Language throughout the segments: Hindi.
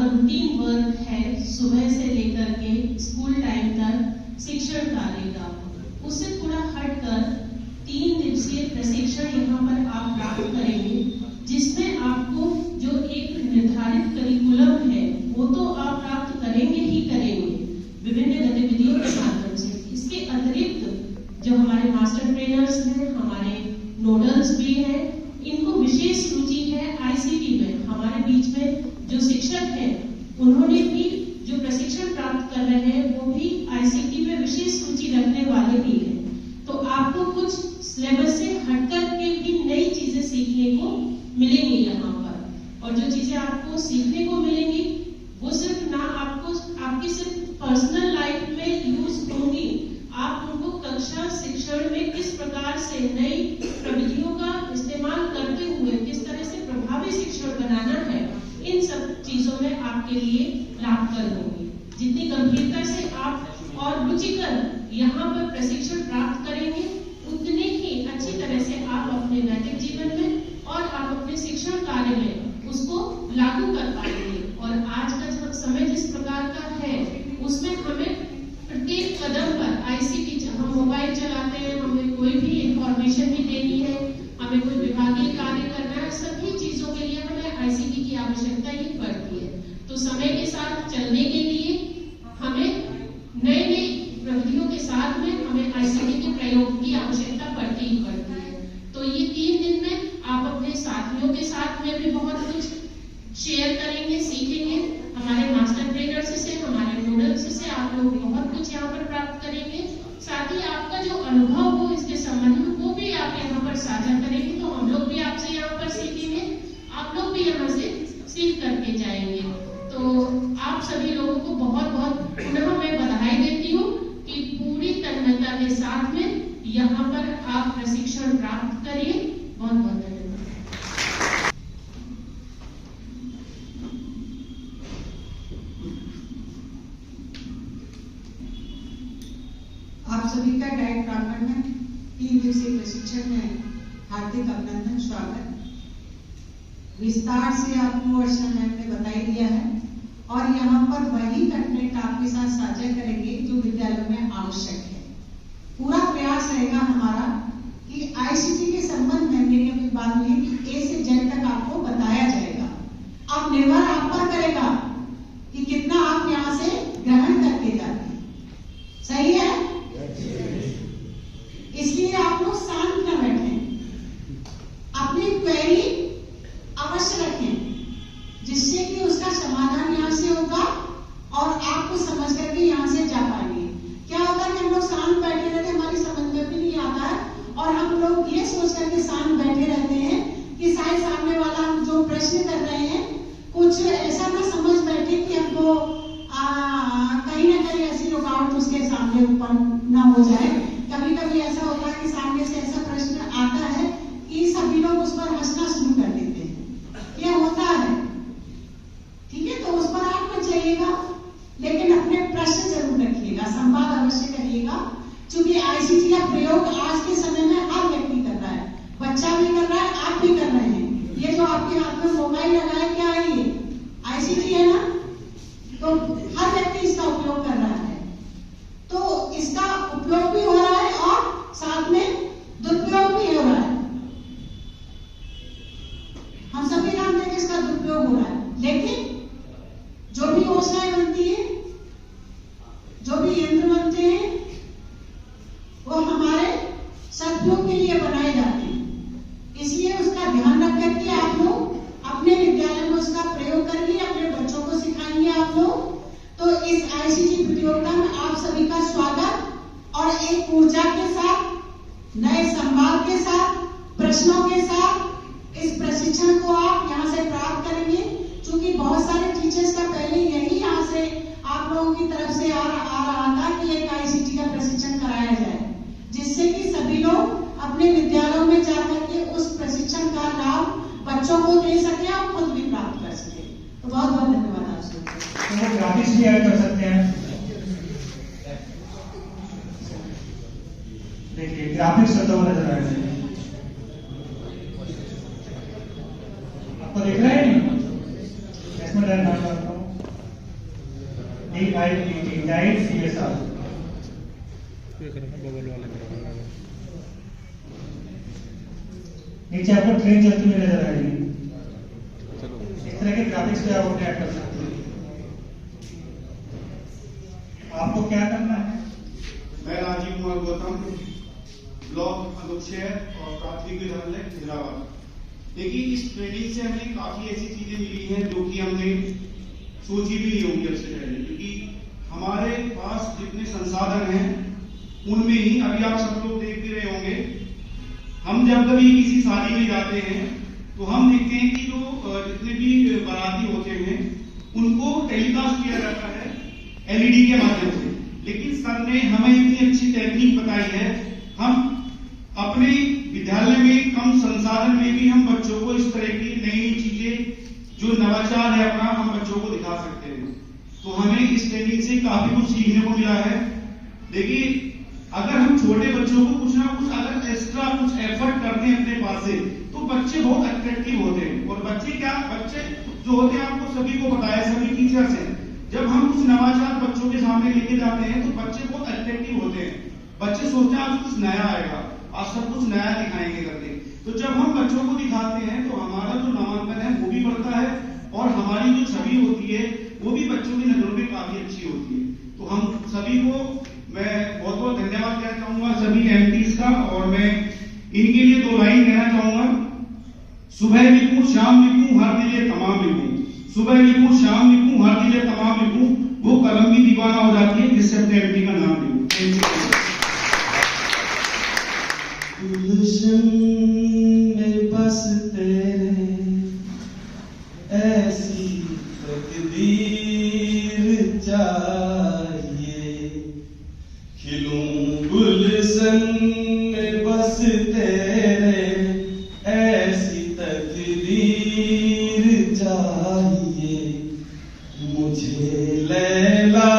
आपका रूटीन वर्क है सुबह से लेकर के स्कूल टाइम तक शिक्षण कार्य का, उससे थोड़ा हटकर 3 दिवसीय प्रशिक्षण यहाँ पर आप प्राप्त करेंगे, जिसमें आपको जो एक निर्धारित करिकुलम है वो तो आप प्राप्त करेंगे ही करेंगे विभिन्न गतिविधियों के माध्यम से। इसके अतिरिक्त जो हमारे मास्टर ट्रेनर्स हैं, हमारे नोडल्स भी हैं, इनको विशेष रुचि है आईसीटी में। हमारे बीच में जो शिक्षक हैं उन्होंने भी जो प्रशिक्षण प्राप्त कर रहे हैं वो भी आईसीटी में विशेष रुचि रखने वाले भी हैं। तो आपको कुछ सिलेबस से हटकर के भी नई चीजें सीखने को मिलेंगी यहाँ पर, और जो चीजें आपको सीखने को मिलेंगी वो सिर्फ ना आपको आपकी सिर्फ पर्सनल लाइफ में यूज होंगी, आप उनको कक्षा शिक्षण में किस प्रकार से नई प्रविधियों का इस्तेमाल करते हुए किस तरह से प्रभावी शिक्षण बनाना है, इन सब चीजों में आपके लिए लाभकर होंगी। जितनी गंभीरता से आप और रुचिकर यहाँ पर प्रशिक्षण प्राप्त करेंगे, उतने ही अच्छी तरह से आप अपने नैतिक जीवन में और आप अपने शिक्षण कार्य में उसको लागू कर पाएंगे। और आज का समय जिस प्रकार का है उसमें हमें प्रत्येक कदम पर आईसीटी, हम मोबाइल चलाते हैं, हमें कोई भी इंफॉर्मेशन भी देनी है, हमें कोई विभागीय कार्य करना है, सभी चीजों के लिए हमें आईसीटी की आवश्यकता ही पड़ती है। तो समय के साथ चलने के लिए हमें नई नई प्रविधियों के साथ में हमें आईसीटी के प्रयोग की आवश्यकता पड़ती ही पड़ती है। तो ये 3 दिन में आप अपने साथियों के साथ में भी बहुत कुछ शेयर करेंगे, सीखेंगे। हमारे मास्टर ट्रेनर्स से, हमारे नोडल्स से आप लोग बहुत कुछ यहाँ पर प्राप्त करेंगे। साथ ही आपका जो अनुभव हो इसके संबंध में वो भी आप यहाँ पर साझा करेंगे, तो हम लोग भी आपसे यहाँ पर सीखेंगे, आप लोग भी यहाँ से सीख करके जाएंगे। तो आप सभी लोगों को बहुत बहुत पुनः मैं बधाई देती हूँ कि पूरी तन्मयता के साथ में यहाँ पर आप प्रशिक्षण प्राप्त करिए। बहुत बहुत धन्यवाद। आप सभी का डाइट प्रांगण में 3 दिवसीय प्रशिक्षण में हार्दिक अभिनंदन, स्वागत। विस्तार से आपको अर्चना मैम ने बताई दिया है और यहाँ पर वही कंटेंट आपके साथ साझा करेंगे जो विद्यालयों में आवश्यक है। पूरा प्रयास रहेगा हमारा कि आईसीटी के संबंध में मेरी अपनी बात हुई कि ए से जेड तक आपको बताया जाएगा। अब निर्भर आप पर करेगा कि कितना आप यहाँ से ग्रहण करके जाते हैं। सही है? इसलिए आप लोग शांत न बैठें, अपनी क्वेरी अवश्य रखें जिससे कि उसका समाधान यहाँ से होगा और आपको समझ करके यहाँ से जा पाएंगे। क्या होता है कि हम लोग शांत बैठे रहते, हमारी समझ में भी नहीं आता है और हम लोग ये सोच करके शांत बैठे रहते हैं कि शायद सामने वाला हम जो प्रश्न कर रहे हैं कुछ ऐसा ना समझ बैठे कि हमको कहीं ना कहीं ऐसी रुकावट उसके सामने उत्पन्न ना हो जाए। कभी कभी ऐसा होता है कि सामने से ऐसा प्रश्न आता है कि सभी लोग उस पर हंसना शुरू कर देते हैं, ये होता है, ठीक है? तो उस पर आप मत जाइएगा, लेकिन अपने प्रश्न जरूर रखिएगा, संवाद अवश्य करिएगा, क्योंकि आईसीटी का प्रयोग आज के समय में हर व्यक्ति कर रहा है, बच्चा भी कर रहा है, आप भी कर रहे हैं। ये जो आपके हाथ में मोबाइल लगा है, क्या है ये? आईसीटी है ना? तो हर व्यक्ति इसका उपयोग कर रहा है, तो इसका उपयोग भी हो रहा है और साथ में दुरुपयोग भी हो रहा है। हम सभी जानते हैं कि इसका दुरुपयोग हो रहा है, लेकिन जो भी योजनाएं बनती है, जो भी यंत्र बनते हैं, वो हमारे सदुपयोग के लिए बनाए जाते हैं। इसलिए उसका ध्यान रख करके आप लोग अपने विद्यालय में उसका प्रयोग करिए, अपने बच्चों को सिखाएंगे आप लोग। तो इस आईसीटी प्रतियोगिता में आप सभी का स्वागत और एक ऊर्जा के साथ, नए संवाद के साथ, प्रश्नों के साथ इस प्रशिक्षण को आप यहाँ से प्राप्त करेंगे। क्योंकि बहुत सारे टीचर्स का पहले यही यहाँ से आप लोगों की तरफ से आ रहा था कि एक आईसीटी का प्रशिक्षण कराया जाए, जिससे कि सभी लोग अपने विद्यालयों में जाकर के उस प्रशिक्षण का लाभ बच्चों को दे सके और खुद भी प्राप्त कर सके। तो बहुत बहुत धन्यवाद आपसे। तो वो ग्राफिक्स भी ऐड कर सकते हैं। देखिए ग्राफिक्स करता हुआ नजर आ रहा है, आपको दिख रहा है नहीं? इसमें डाल करता हूँ। Guide CSR। नीचे आपको ट्रेन चलती हुई नजर आएगी। इस तरह के ग्राफिक्स पे आप अपने ऐड कर सकते हैं। आपको क्या करना है? मैं राजीव कुमार गौतम, ब्लॉक अनुच्छेद और प्राथमिक विद्यालय हैदराबाद। देखिए, इस ट्रेनिंग से हमें काफी ऐसी चीजें मिली हैं जो कि हमने सोची भी नहीं होंगी अब से पहले, क्योंकि हमारे पास जितने संसाधन हैं उनमें ही अभी आप सब लोग देख भी रहे होंगे, हम जब कभी किसी शादी में जाते हैं तो हम देखते हैं कि जो जितने भी बाराती होते हैं उनको टेलीकास्ट किया जाता है LED के माध्यम से। लेकिन सर ने हमें इतनी अच्छी टेक्निक बताई है, हम अपने विद्यालय में कम संसाधन में भी हम बच्चों को इस तरह की नई नई चीजें जो नवाचार है अपना हम बच्चों को दिखा सकते हैं। तो हमें इस ट्रेनिंग से काफी कुछ सीखने को मिला है। देखिए, अगर हम छोटे बच्चों को कुछ ना कुछ अगर एक्स्ट्रा कुछ एफर्ट करते हैं अपने पास से तो बच्चे बहुत अट्रैक्टिव होते हैं। और बच्चे जो होते हैं आपको सभी को पता है, सभी टीचर्स हैं, जब हम कुछ नवाचार बच्चों के सामने लेके जाते हैं तो बच्चे बहुत अट्रैक्टिव होते हैं। बच्चे सोचते हैं आज कुछ नया आएगा, आज सब कुछ नया दिखाएंगे करके। तो जब हम बच्चों को दिखाते हैं तो हमारा जो नामांकन है वो भी बढ़ता है और हमारी जो छवि होती है वो भी बच्चों की नजरों में काफी अच्छी होती है। तो हम सभी को मैं बहुत बहुत धन्यवाद कहना चाहूंगा, सभी MPs का। और मैं इनके लिए 2 लाइन कहना चाहूंगा। सुबह लिखूं शाम लिखूं हर दिले तमाम लिखूं, सुबह लिखूं शाम लिखूं हर दिले तमाम लिखूं, वो कलम भी दीवाना हो जाती है जिससे अपने MP का नाम लिखूं। गुलशन में बस तेरे ऐसी तकदीर चाहिए, खिलूं गुलशन में बस तेरे ऐसी तकदीर चाहिए, मुझे लैला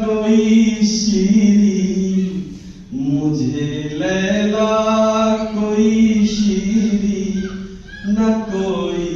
कोई शीरी, मुझे लैला कोई शीरी, न कोई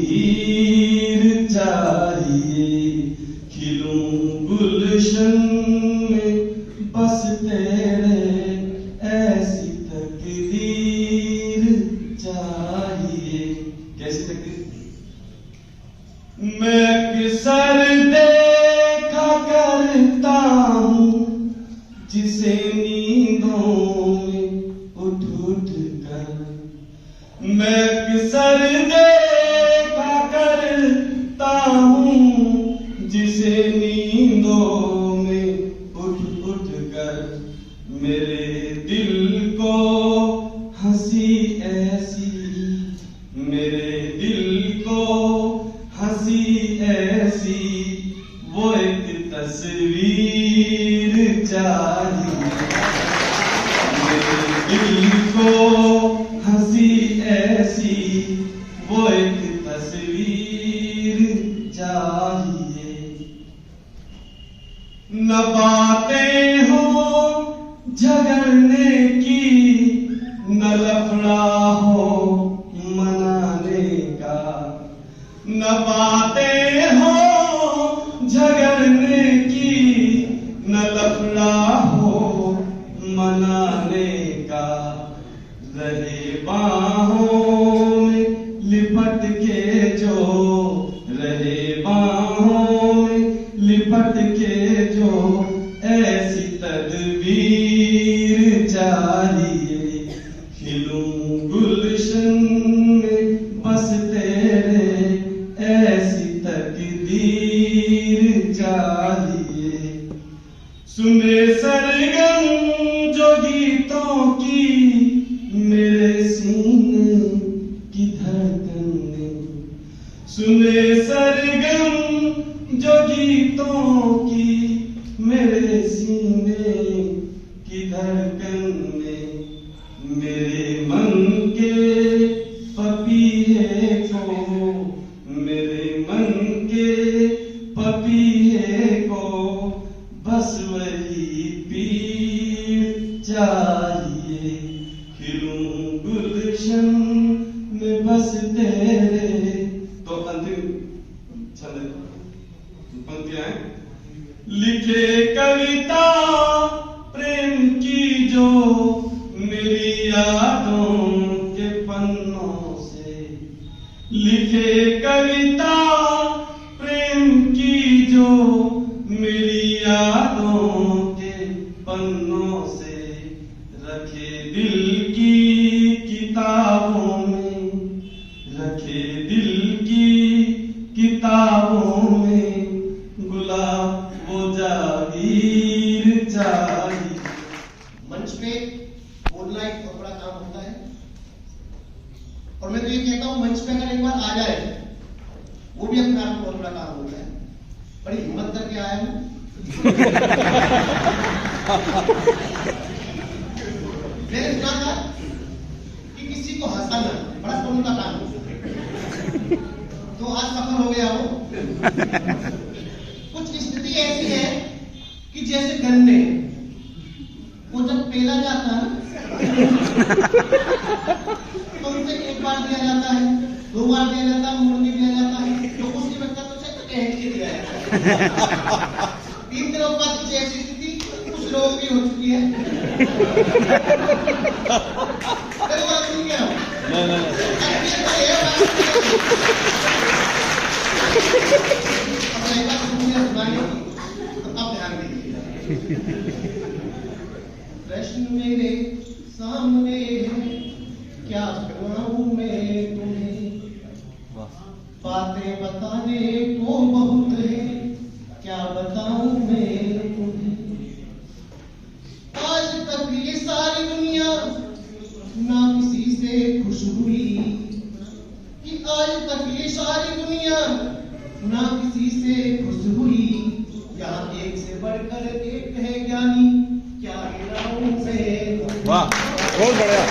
हीर चाहिए, खिलूं गुलशन में बस तेरे ऐसी तकदीर चाहिए। कैसी तकदीर? मैं अक्सर देखा करता हूँ जिसे नींदों में उठ उठ कर, मैं अक्सर देखा करता हूँ जिसे नींदों में उठ उठ कर, मेरे दिल को हंसी ऐसी, मेरे दिल को हंसी ऐसी, वो एक तस्वीर चाहिए, मेरे दिल को हंसी ऐसी, वो एक तस्वीर चाहिए। न बातें हो झगड़ने की, न लफड़ा हो मनाने का, न बातें हो झगड़ने की, न लफड़ा हो मनाने का, रहे बाहों में लिपट के जो, रहे बाहों में लिपट के जो, ऐसी तदबीर चाहिए, खिलूं गुलशन में बस तेरे ऐसी तकदीर चाहिए। सुने सरगम जो गीतों की मेरे सीने की धड़कन ने, सुने सरगम जो गीतों की मेरे सीने की धड़कन ने, मेरे मन के पपीहे को, मेरे मन के पपीहे को बस वही पीर चाहिए, खिलूं गुलशन में बस तेरे। तो अंतिम छंद पंक्तियां हैं। लिखे कविता प्रेम की जो मेरी यादों के पन्नों से, लिखे कविता प्रेम की जो मेरी यादों के पन्नों से, रखे दिल की किताबों में, रखे दिल की किताबों में, गुलाब वो जागीर चाहिए। मंच पे बोलना एक बहुत बड़ा काम होता है, और मैं तो ये कहता हूं मंच पे अगर एक बार आ जाए वो भी अपने आप में बहुत बड़ा काम होता है। बड़ी हिम्मत करके आया हूं। मैंने सुना था कि किसी को हंसाना बड़ा पुण्य का काम है, तो आज सफल हो गया हो। कुछ स्थिति ऐसी है कि जैसे गन्ने वो जब पेला जाता है तो उसे एक बार दिया जाता है, 2 बार दिया जाता है, मुड़ के दिया जाता है, तो उसकी वक्त तो उसे कह के दिया जाता है। 3 दिनों बाद कुछ ऐसी स्थिति कुछ लोगों की हो चुकी है। अब ध्यान दीजिए। प्रश्न मेरे सामने है, क्या सुनाऊं मैं तुम्हें, बातें बताने को बहुत है, क्या बताऊं मैं तुम्हें। आज तक ये सारी दुनिया ना किसी से खुश हुई, कि आज तक ये सारी दुनिया ना किसी से खुश हुई। यहाँ एक से बढ़कर एक है ज्ञानी, क्या गिराऊं मैं। वाह, बहुत बढ़िया।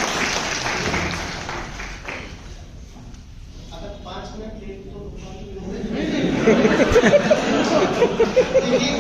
अगर 5 मिनट लेट तो देखिए